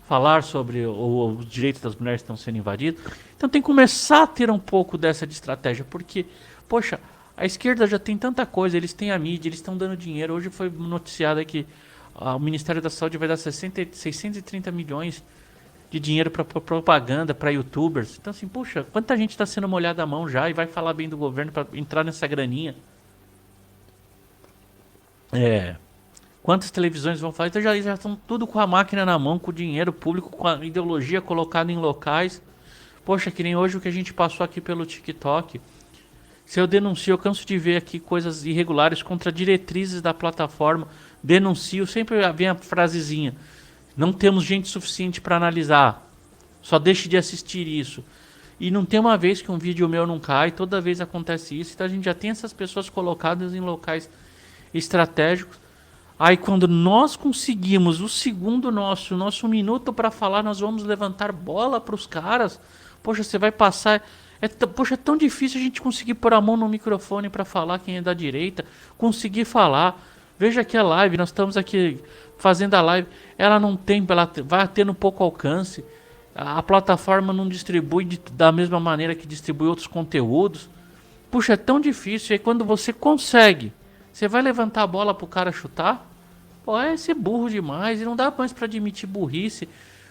falar sobre os direitos das mulheres que estão sendo invadidos. Então tem que começar a ter um pouco dessa de estratégia, porque, poxa, a esquerda já tem tanta coisa, eles têm a mídia, eles estão dando dinheiro. Hoje foi noticiado que o Ministério da Saúde vai dar 630 milhões de dinheiro para propaganda, para youtubers. Então assim, puxa, quanta gente está sendo molhada a mão já e vai falar bem do governo para entrar nessa graninha. Quantas televisões vão fazer? Então já estão tudo com a máquina na mão, com o dinheiro público, com a ideologia colocada em locais. Poxa, que nem hoje o que a gente passou aqui pelo TikTok. Se eu denuncio, eu canso de ver aqui coisas irregulares contra diretrizes da plataforma. Denuncio, sempre vem a frasezinha: não temos gente suficiente para analisar. Só deixe de assistir isso. E não tem uma vez que um vídeo meu não cai, toda vez acontece isso. Então a gente já tem essas pessoas colocadas em locais estratégicos. Aí quando nós conseguimos o segundo nosso minuto para falar, nós vamos levantar bola para os caras. Poxa, você vai passar... Poxa, é tão difícil a gente conseguir pôr a mão no microfone para falar, quem é da direita. Conseguir falar. Veja aqui a live, nós estamos aqui fazendo a live, ela não tem, ela vai tendo pouco alcance, a plataforma não distribui da mesma maneira que distribui outros conteúdos. Puxa, é tão difícil. E aí quando você consegue, você vai levantar a bola pro cara chutar? Pô, é ser burro demais, e não dá mais para admitir burrice.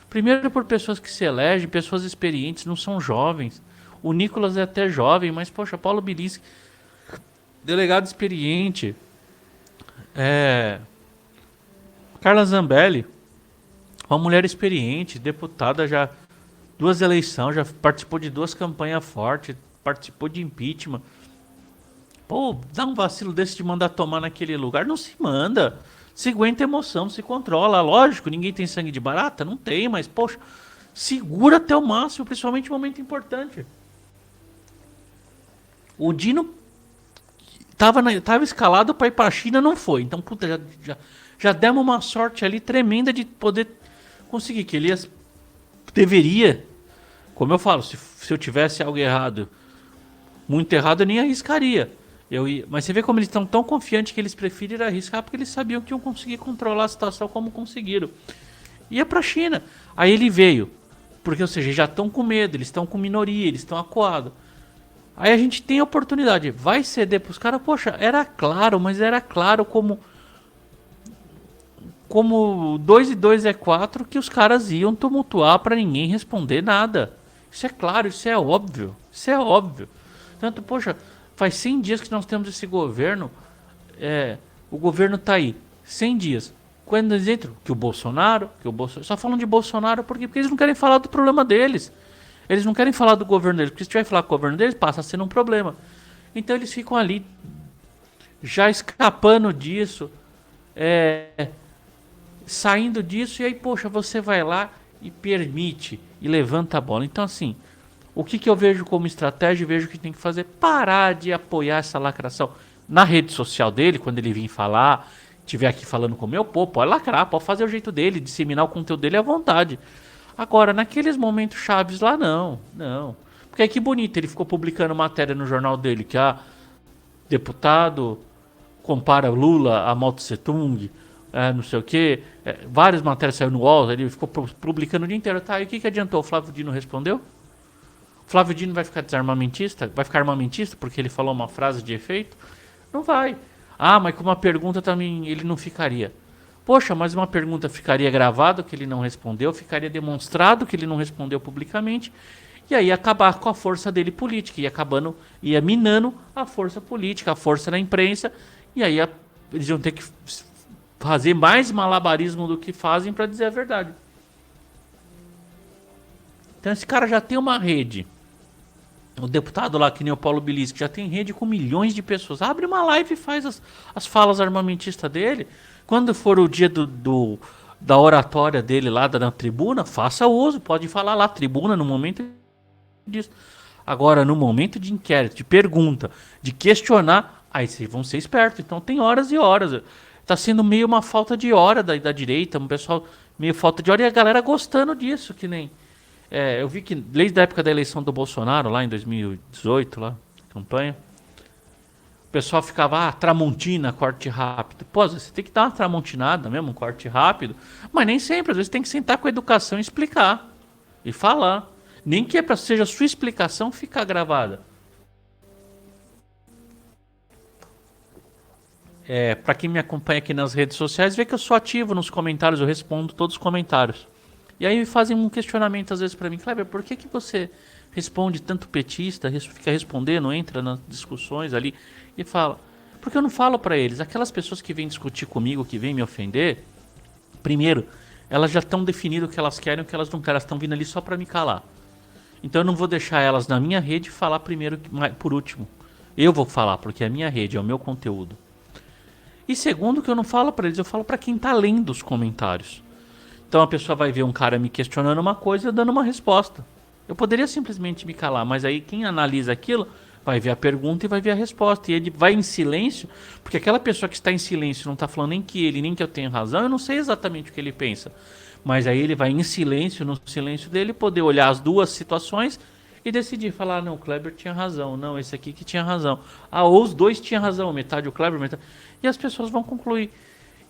Primeiro por pessoas que se elegem, pessoas experientes, não são jovens. O Nicolas é até jovem, mas poxa, Paulo Bilinski, delegado experiente. Carla Zambelli, uma mulher experiente, deputada, já 2 eleições, já participou de 2 campanhas fortes, participou de impeachment. Pô, dá um vacilo desse de mandar tomar naquele lugar, não se manda. Se aguenta a emoção, se controla. Lógico, ninguém tem sangue de barata? Não tem, mas, poxa, segura até o máximo, principalmente em momento importante. O Dino tava escalado para ir para a China, não foi. Então, puta, já demos uma sorte ali tremenda de poder conseguir. Que ele deveria, como eu falo, se eu tivesse algo errado, muito errado, eu nem arriscaria. Mas você vê como eles estão tão confiantes que eles preferem arriscar porque eles sabiam que iam conseguir controlar a situação como conseguiram. Ia pra China. Aí ele veio. Porque, ou seja, já estão com medo, eles estão com minoria, eles estão acuados. Aí a gente tem a oportunidade. Vai ceder pros caras? Poxa, era claro, mas era claro como 2 e 2 é 4 que os caras iam tumultuar pra ninguém responder nada. Isso é claro, isso é óbvio. Isso é óbvio. Tanto, poxa, faz 100 dias que nós temos esse governo. O governo tá aí. 100 dias. Quando eles entram, que o Bolsonaro. Só falam de Bolsonaro porque eles não querem falar do problema deles. Eles não querem falar do governo deles. Porque se tiver que falar com o governo deles, passa a ser um problema. Então eles ficam ali, já escapando disso. Saindo disso. E aí, poxa, você vai lá e permite. E levanta a bola. Então, assim. O que eu vejo como estratégia, vejo que tem que fazer, parar de apoiar essa lacração. Na rede social dele, quando ele vir falar, estiver aqui falando com o meu, pode lacrar, pode fazer o jeito dele, disseminar o conteúdo dele à vontade. Agora, naqueles momentos chaves lá, não. Porque aí que bonito, ele ficou publicando matéria no jornal dele, que deputado compara Lula a Mao Tse Tung, não sei o que, várias matérias saíram no UOL, ele ficou publicando o dia inteiro. Tá, e o que adiantou? O Flávio Dino respondeu? Flávio Dino vai ficar desarmamentista? Vai ficar armamentista porque ele falou uma frase de efeito? Não vai. Mas com uma pergunta também ele não ficaria. Poxa, mas uma pergunta ficaria gravado que ele não respondeu, ficaria demonstrado que ele não respondeu publicamente, e aí ia acabar com a força dele política, ia minando a força política, a força da imprensa, e aí eles iam ter que fazer mais malabarismo do que fazem para dizer a verdade. Então esse cara já tem uma rede. O deputado lá, que nem o Paulo Bilis, que já tem rede com milhões de pessoas. Abre uma live e faz as falas armamentistas dele. Quando for o dia da oratória dele lá na tribuna, faça uso. Pode falar lá, tribuna, no momento disso. Agora, no momento de inquérito, de pergunta, de questionar, aí vocês vão ser espertos. Então tem horas e horas. Tá sendo meio uma falta de hora da direita, um pessoal meio falta de hora, e a galera gostando disso, que nem... eu vi que desde a época da eleição do Bolsonaro, lá em 2018, lá, campanha, o pessoal ficava, Tramontina, corte rápido. Pô, você tem que dar uma tramontinada mesmo, um corte rápido, mas nem sempre, às vezes tem que sentar com a educação e explicar, e falar. Nem que seja a sua explicação ficar gravada. Pra quem me acompanha aqui nas redes sociais, vê que eu sou ativo nos comentários, eu respondo todos os comentários. E aí fazem um questionamento às vezes pra mim, Kleber, por que você responde tanto petista, fica respondendo, entra nas discussões ali e fala? Porque eu não falo pra eles. Aquelas pessoas que vêm discutir comigo, que vêm me ofender, primeiro, elas já estão definindo o que elas querem e o que elas não querem. Elas estão vindo ali só pra me calar. Então eu não vou deixar elas na minha rede falar primeiro, por último. Eu vou falar, porque é a minha rede, é o meu conteúdo. E segundo, que eu não falo pra eles, eu falo pra quem tá lendo os comentários. Então a pessoa vai ver um cara me questionando uma coisa e eu dando uma resposta. Eu poderia simplesmente me calar, mas aí quem analisa aquilo vai ver a pergunta e vai ver a resposta. E ele vai em silêncio, porque aquela pessoa que está em silêncio não está falando nem que ele, nem que eu tenho razão, eu não sei exatamente o que ele pensa. Mas aí ele vai em silêncio, no silêncio dele, poder olhar as duas situações e decidir, falar, não, o Kleber tinha razão, não, esse aqui que tinha razão. Ou os dois tinham razão, metade o Kleber, metade... E as pessoas vão concluir.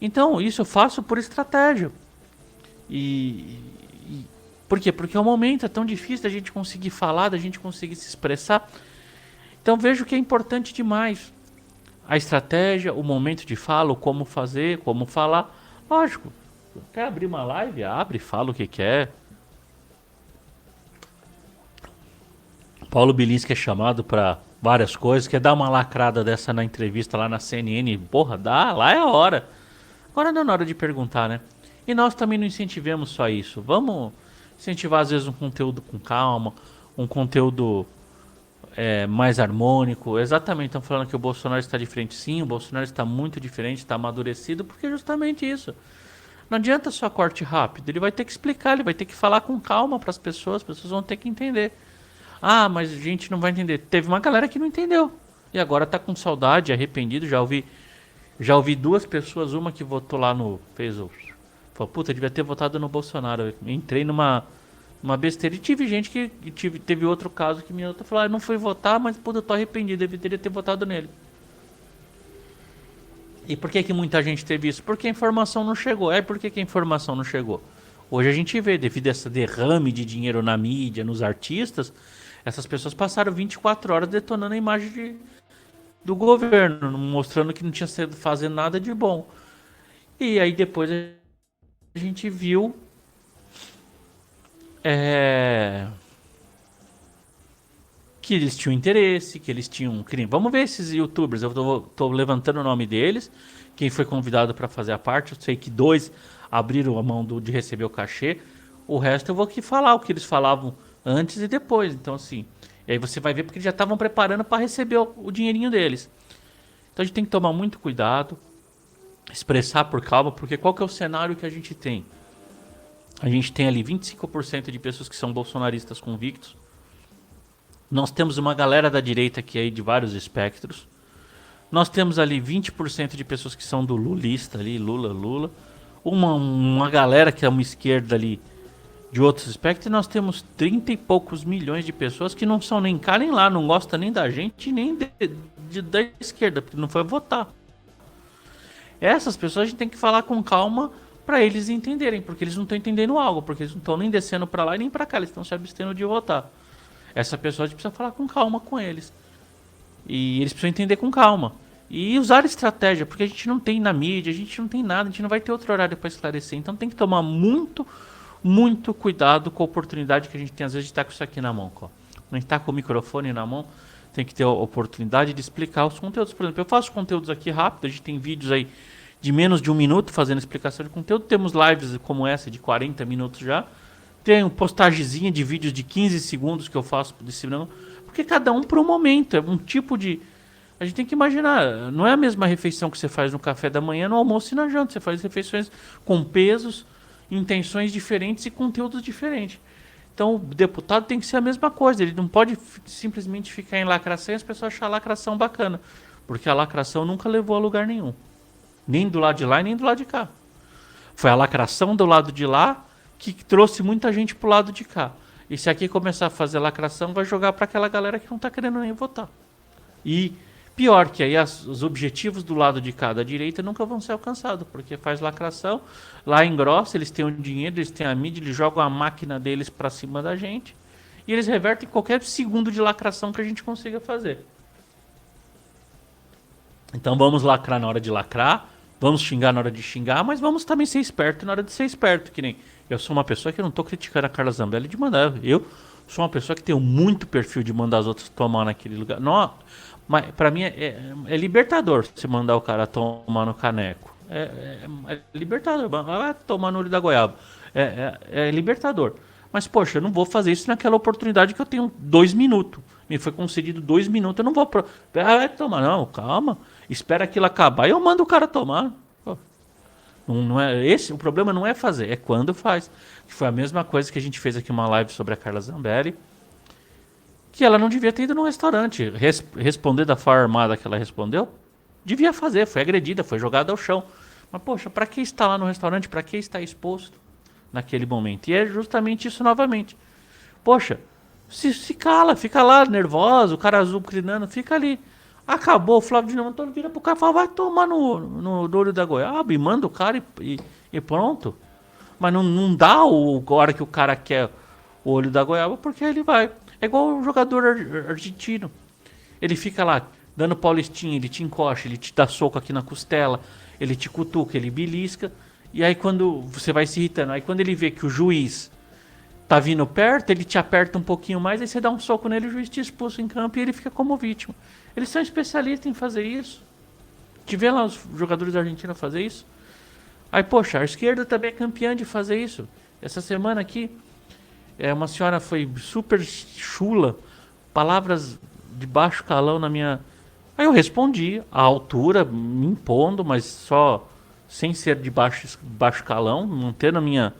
Então, isso eu faço por estratégia. Por quê? Porque o momento é tão difícil da gente conseguir falar, da gente conseguir se expressar. Então vejo que é importante demais a estratégia, o momento de fala, o como fazer, como falar. Lógico, quer abrir uma live? Abre, fala o que quer. Paulo Bilinski é chamado para várias coisas, quer dar uma lacrada dessa na entrevista lá na CNN. Porra, dá, lá é a hora. Agora não é na hora de perguntar, né? E nós também não incentivamos só isso. Vamos incentivar às vezes um conteúdo com calma, um conteúdo mais harmônico. Exatamente, estão falando que o Bolsonaro está diferente. Sim, o Bolsonaro está muito diferente, está amadurecido, porque é justamente isso. Não adianta só corte rápido, ele vai ter que explicar, ele vai ter que falar com calma para as pessoas vão ter que entender. Ah, mas a gente não vai entender. Teve uma galera que não entendeu. E agora tá com saudade, arrependido. Já ouvi duas pessoas, uma que votou lá no. Fez o. Falou, puta, devia ter votado no Bolsonaro. Eu entrei numa besteira. E tive gente teve outro caso que minha outra falou, não fui votar, mas puta, eu tô arrependido, eu deveria ter votado nele. E por que muita gente teve isso? Porque a informação não chegou. Por que a informação não chegou? Hoje a gente vê, devido a essa derrame de dinheiro na mídia, nos artistas, essas pessoas passaram 24 horas detonando a imagem do governo, mostrando que não tinha sido fazendo nada de bom. E aí depois a gente viu que eles tinham interesse, que eles tinham crime. Vamos ver esses youtubers, eu tô levantando o nome deles, quem foi convidado para fazer a parte, eu sei que 2 abriram a mão de receber o cachê, o resto eu vou aqui falar o que eles falavam antes e depois, então assim, e aí você vai ver porque eles já estavam preparando para receber o dinheirinho deles. Então a gente tem que tomar muito cuidado, expressar por calma, porque qual que é o cenário que a gente tem? A gente tem ali 25% de pessoas que são bolsonaristas convictos. Nós temos uma galera da direita que é aí de vários espectros. Nós temos ali 20% de pessoas que são do lulista ali, Lula. Uma galera que é uma esquerda ali de outros espectros. E nós temos 30 e poucos milhões de pessoas que não são nem cá nem lá, não gostam nem da gente, nem da esquerda, porque não foi votar. Essas pessoas a gente tem que falar com calma para eles entenderem, porque eles não estão entendendo algo, porque eles não estão nem descendo para lá e nem para cá, eles estão se abstendo de votar. Essa pessoa a gente precisa falar com calma com eles. E eles precisam entender com calma. E usar estratégia, porque a gente não tem na mídia, a gente não tem nada, a gente não vai ter outro horário para esclarecer. Então tem que tomar muito, muito cuidado com a oportunidade que a gente tem às vezes de estar com isso aqui na mão. A gente está com o microfone na mão, tem que ter a oportunidade de explicar os conteúdos. Por exemplo, eu faço conteúdos aqui rápido, a gente tem vídeos aí de menos de 1 minuto fazendo explicação de conteúdo. Temos lives como essa de 40 minutos já. Tem postagemzinha de vídeos de 15 segundos que eu faço desse não, porque cada um para um momento, é um tipo de. A gente tem que imaginar, não é a mesma refeição que você faz no café da manhã, no almoço e na janta. Você faz refeições com pesos, intenções diferentes e conteúdos diferentes. Então o deputado tem que ser a mesma coisa, ele não pode simplesmente ficar em lacração e as pessoas acharem a lacração bacana, porque a lacração nunca levou a lugar nenhum. Nem do lado de lá e nem do lado de cá. Foi a lacração do lado de lá que trouxe muita gente pro lado de cá. E se aqui começar a fazer lacração, vai jogar para aquela galera que não tá querendo nem votar. E pior que aí os objetivos do lado de cá da direita nunca vão ser alcançados, porque faz lacração, lá engrossa, eles têm o dinheiro, eles têm a mídia, eles jogam a máquina deles para cima da gente e eles revertem qualquer segundo de lacração que a gente consiga fazer. Então vamos lacrar na hora de lacrar, vamos xingar na hora de xingar, mas vamos também ser esperto na hora de ser esperto, que nem eu sou uma pessoa que eu não tô criticando a Carla Zambelli de mandar. Eu sou uma pessoa que tem muito perfil de mandar os outros tomar naquele lugar. Não, mas pra mim é libertador você mandar o cara tomar no caneco. É libertador. Vai tomar no olho da goiaba. É libertador. Mas, poxa, eu não vou fazer isso naquela oportunidade que eu tenho 2 minutos. Me foi concedido 2 minutos, eu não vou... Vai tomar, não, calma. Espera aquilo acabar e eu mando o cara tomar. Não é esse, o problema não é fazer, é quando faz. Que foi a mesma coisa que a gente fez aqui uma live sobre a Carla Zambelli, que ela não devia ter ido no restaurante. Responder da forma armada que ela respondeu, devia fazer, foi agredida, foi jogada ao chão. Mas, poxa, pra que estar lá no restaurante? Pra que estar exposto naquele momento? E é justamente isso novamente. Poxa, se cala, fica lá nervosa, o cara azul crinando, fica ali. Acabou, o Flávio Dino Antônio vira pro cara e fala, vai tomar no olho da goiaba e manda o cara e pronto. Mas não dá a hora que o cara quer o olho da goiaba, porque ele vai. É igual o jogador argentino. Ele fica lá dando paulistinha, ele te encoxa, ele te dá soco aqui na costela, ele te cutuca, ele belisca. E aí quando você vai se irritando, aí quando ele vê que o juiz tá vindo perto, ele te aperta um pouquinho mais, aí você dá um soco nele, o juiz te expulsa em campo e ele fica como vítima. Eles são especialistas em fazer isso. Te vê lá os jogadores da Argentina fazer isso. Aí, poxa, a esquerda também é campeã de fazer isso. Essa semana aqui, uma senhora foi super chula, palavras de baixo calão na minha. Aí eu respondi, à altura, me impondo, mas só sem ser de baixo calão, mantendo a minha.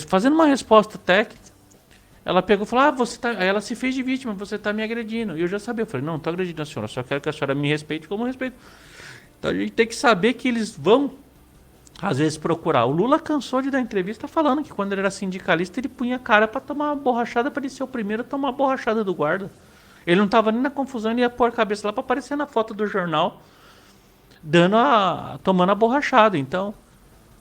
Fazendo uma resposta técnica. Ela pegou e falou: você tá. Aí ela se fez de vítima, você tá me agredindo. E eu já sabia, eu falei: não, não tô agredindo a senhora, só quero que a senhora me respeite como eu respeito. Então a gente tem que saber que eles vão, às vezes, procurar. O Lula cansou de dar entrevista falando que quando ele era sindicalista, ele punha a cara pra tomar uma borrachada, pra ele ser o primeiro a tomar a borrachada do guarda. Ele não tava nem na confusão, ele ia pôr a cabeça lá pra aparecer na foto do jornal, tomando a borrachada. Então,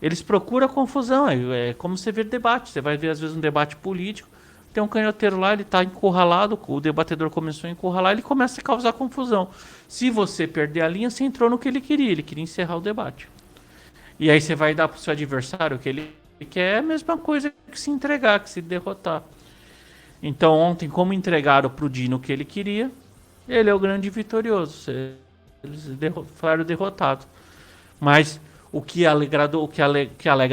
eles procuram a confusão. É como você vê debate. Você vai ver, às vezes, um debate político. Tem um canhoteiro lá, ele está encurralado, o debatedor começou a encurralar, ele começa a causar confusão. Se você perder a linha, você entrou no que ele queria encerrar o debate. E aí você vai dar para o seu adversário o que ele quer, é a mesma coisa que se entregar, que se derrotar. Então ontem, como entregaram para o Dino o que ele queria, ele é o grande vitorioso. Eles foram derrotados. Mas o que alegra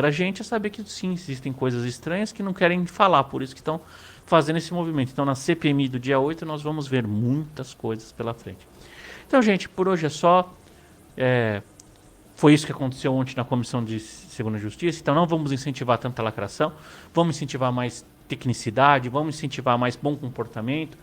a gente é saber que sim, existem coisas estranhas que não querem falar, por isso que estão fazendo esse movimento. Então na CPMI do dia 8 nós vamos ver muitas coisas pela frente. Então, gente, por hoje é só. Foi isso que aconteceu ontem na Comissão de Segurança e Justiça. Então não vamos incentivar tanta lacração, vamos incentivar mais tecnicidade, vamos incentivar mais bom comportamento.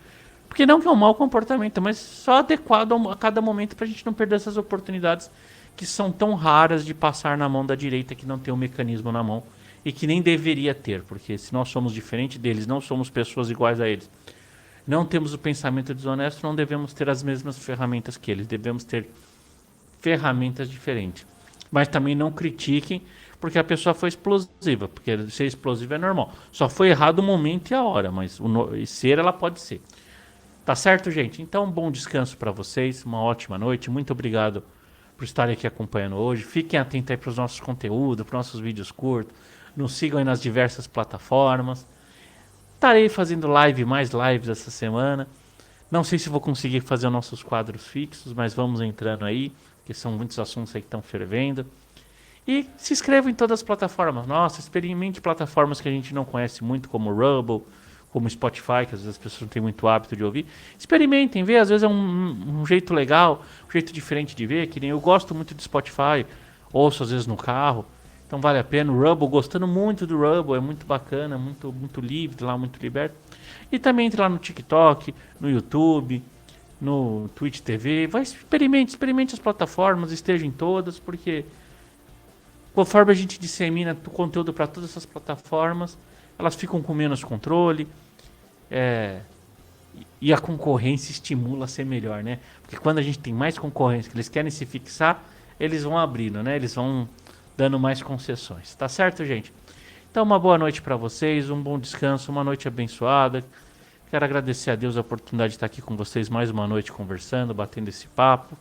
Porque não que é um mau comportamento, mas só adequado a cada momento para a gente não perder essas oportunidades que são tão raras de passar na mão da direita, que não tem um mecanismo na mão e que nem deveria ter, porque se nós somos diferentes deles, não somos pessoas iguais a eles, não temos o pensamento desonesto, não devemos ter as mesmas ferramentas que eles, devemos ter ferramentas diferentes. Mas também não critiquem porque a pessoa foi explosiva, porque ser explosiva é normal. Só foi errado o momento e a hora, mas ser ela pode ser. Tá certo, gente? Então, bom descanso para vocês, uma ótima noite, muito obrigado por estarem aqui acompanhando hoje. Fiquem atentos aí para os nossos conteúdos, para os nossos vídeos curtos. Nos sigam aí nas diversas plataformas. Estarei fazendo mais lives essa semana. Não sei se vou conseguir fazer os nossos quadros fixos, mas vamos entrando aí, porque são muitos assuntos aí que estão fervendo. E se inscreva em todas as plataformas. Nossa, experimente plataformas que a gente não conhece muito, como o Rumble, como o Spotify, que às vezes as pessoas não têm muito hábito de ouvir. Experimentem, vê, às vezes é um jeito legal, um jeito diferente de ver, que nem eu gosto muito de Spotify, ouço às vezes no carro, então vale a pena. O Rumble, gostando muito do Rumble, é muito bacana, muito, muito livre lá, muito liberto. E também entre lá no TikTok, no YouTube, no Twitch TV, experimente as plataformas, esteja em todas, porque conforme a gente dissemina o conteúdo para todas essas plataformas, elas ficam com menos controle, e a concorrência estimula a ser melhor, né? Porque quando a gente tem mais concorrência, que eles querem se fixar, eles vão abrindo, né? Eles vão dando mais concessões. Tá certo, gente? Então, uma boa noite para vocês, um bom descanso, uma noite abençoada. Quero agradecer a Deus a oportunidade de estar aqui com vocês mais uma noite conversando, batendo esse papo.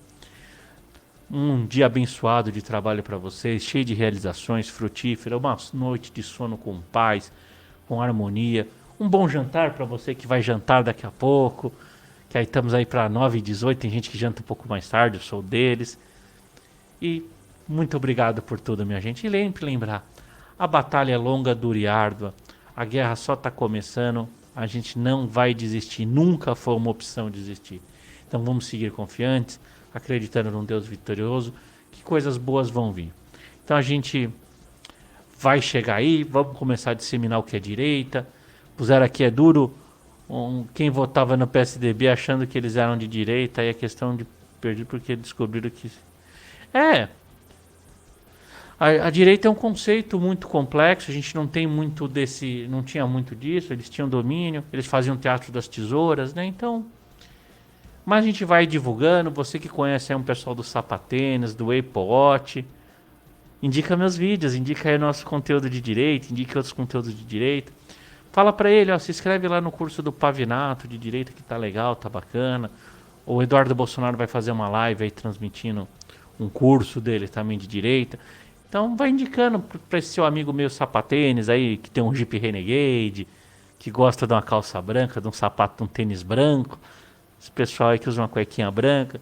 Um dia abençoado de trabalho para vocês, cheio de realizações, frutífera, uma noite de sono com paz, com harmonia. Um bom jantar para você que vai jantar daqui a pouco, que aí estamos aí para 9h18, tem gente que janta um pouco mais tarde, eu sou deles. E muito obrigado por tudo, minha gente. E lembrar, a batalha é longa, dura e árdua, a guerra só está começando, a gente não vai desistir, nunca foi uma opção desistir. Então vamos seguir confiantes, acreditando num Deus vitorioso, que coisas boas vão vir. Então a gente vai chegar aí, vamos começar a disseminar o que é direita. Puseram aqui, é duro, quem votava no PSDB achando que eles eram de direita, aí a questão de perder porque descobriram que... A direita é um conceito muito complexo, a gente não tem muito não tinha muito disso, eles tinham domínio, eles faziam teatro das tesouras, né? Então, mas a gente vai divulgando, você que conhece aí um pessoal do Sapatênis, do Apple Watch, indica meus vídeos, indica aí nosso conteúdo de direita, indica outros conteúdos de direita. Fala pra ele, ó, se inscreve lá no curso do Pavinato de direita que tá legal, tá bacana. O Eduardo Bolsonaro vai fazer uma live aí transmitindo um curso dele também de direita. Então vai indicando pra esse seu amigo meu sapatênis aí, que tem um Jeep Renegade, que gosta de uma calça branca, de um sapato, de um tênis branco. Esse pessoal aí que usa uma cuequinha branca.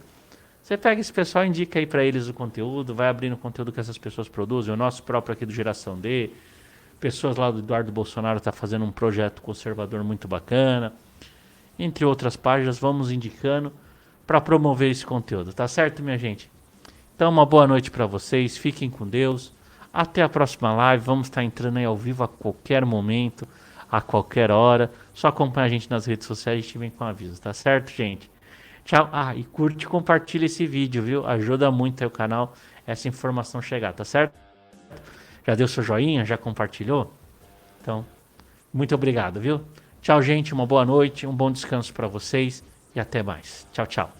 Você pega esse pessoal, indica aí pra eles o conteúdo, vai abrindo o conteúdo que essas pessoas produzem. O nosso próprio aqui do Geração D. Pessoas lá do Eduardo Bolsonaro tá fazendo um projeto conservador muito bacana. entre outras páginas, vamos indicando para promover esse conteúdo, tá certo, minha gente? Então, uma boa noite para vocês, fiquem com Deus. Até a próxima live, vamos estar entrando aí ao vivo a qualquer momento, a qualquer hora. Só acompanha a gente nas redes sociais, a gente vem com aviso, tá certo, gente? Tchau. Ah, e curte e compartilha esse vídeo, viu? Ajuda muito aí o canal essa informação chegar, tá certo? Já deu seu joinha? Já compartilhou? Então, muito obrigado, viu? Tchau, gente. Uma boa noite, um bom descanso para vocês e até mais. Tchau, tchau.